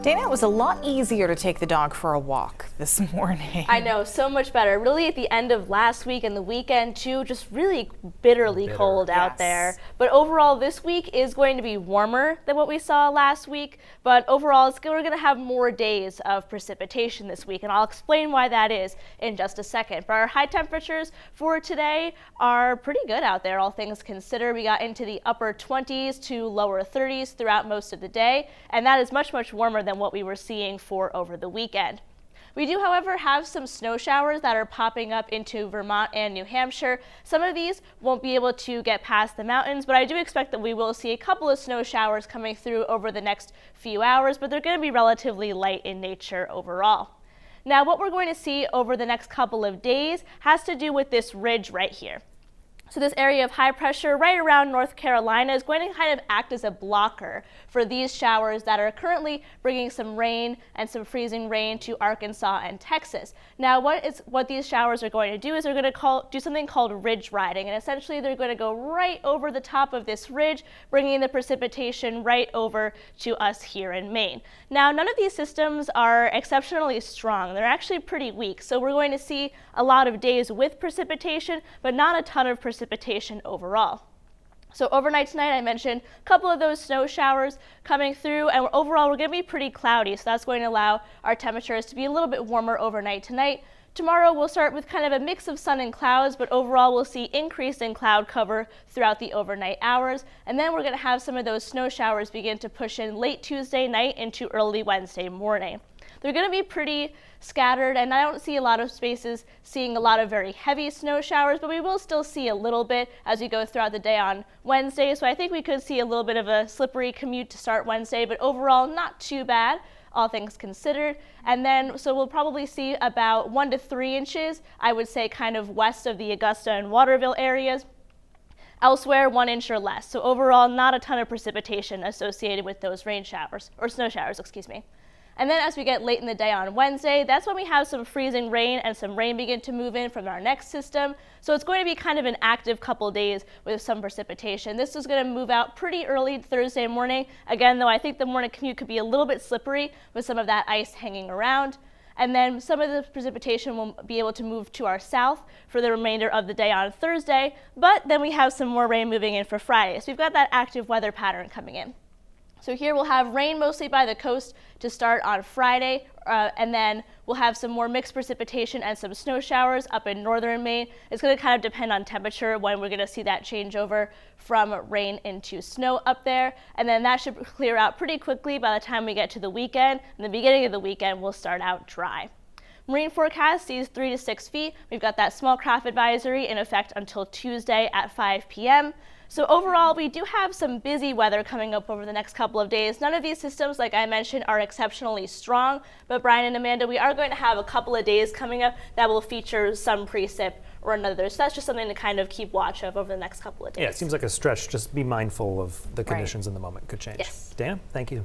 Dana, it was a lot easier to take the dog for a walk this morning. I know, so much better. Really at the end of last week and the weekend too, just really bitterly cold out there. But overall this week is going to be warmer than what we saw last week. But overall we're going to have more days of precipitation this week, and I'll explain why that is in just a second. But our high temperatures for today are pretty good out there, all things considered. We got into the upper 20s to lower 30s throughout most of the day, and that is much, much warmer than what we were seeing for over the weekend. We do, however, have some snow showers that are popping up into Vermont and New Hampshire. Some of these won't be able to get past the mountains, but I do expect that we will see a couple of snow showers coming through over the next few hours, but they're going to be relatively light in nature overall. Now, what we're going to see over the next couple of days has to do with this ridge right here. So this area of high pressure right around North Carolina is going to kind of act as a blocker for these showers that are currently bringing some rain and some freezing rain to Arkansas and Texas. Now what these showers are going to do is they're going to do something called ridge riding, and essentially they're going to go right over the top of this ridge, bringing the precipitation right over to us here in Maine. Now none of these systems are exceptionally strong. They're actually pretty weak, so we're going to see a lot of days with precipitation, but not a ton of precipitation overall. So overnight tonight, I mentioned a couple of those snow showers coming through, and overall we're going to be pretty cloudy, so that's going to allow our temperatures to be a little bit warmer overnight tonight. Tomorrow we'll start with kind of a mix of sun and clouds, but overall we'll see increase in cloud cover throughout the overnight hours, and then we're going to have some of those snow showers begin to push in late Tuesday night into early Wednesday morning. They're going to be pretty scattered, and I don't see a lot of spaces seeing a lot of very heavy snow showers, but we will still see a little bit as we go throughout the day on Wednesday. So I think we could see a little bit of a slippery commute to start Wednesday, but overall not too bad, all things considered. And then, so we'll probably see about 1 to 3 inches, I would say kind of west of the Augusta and Waterville areas. Elsewhere, 1 inch or less. So overall, not a ton of precipitation associated with those rain showers, or snow showers, excuse me. And then as we get late in the day on Wednesday, that's when we have some freezing rain and some rain begin to move in from our next system. So it's going to be kind of an active couple days with some precipitation. This is going to move out pretty early Thursday morning. Again, though, I think the morning commute could be a little bit slippery with some of that ice hanging around. And then some of the precipitation will be able to move to our south for the remainder of the day on Thursday. But then we have some more rain moving in for Friday. So we've got that active weather pattern coming in. So here we'll have rain mostly by the coast to start on Friday, and then we'll have some more mixed precipitation and some snow showers up in northern Maine. It's going to kind of depend on temperature when we're going to see that change over from rain into snow up there. And then that should clear out pretty quickly by the time we get to the weekend. In the beginning of the weekend, we'll start out dry. Marine forecast sees 3 to 6 feet. We've got that small craft advisory in effect until Tuesday at 5 p.m. So overall, we do have some busy weather coming up over the next couple of days. None of these systems, like I mentioned, are exceptionally strong, but Brian and Amanda, we are going to have a couple of days coming up that will feature some precip or another. So that's just something to kind of keep watch of over the next couple of days. Yeah, it seems like a stretch. Just be mindful of the conditions in the moment could change. Yes. Dan, thank you.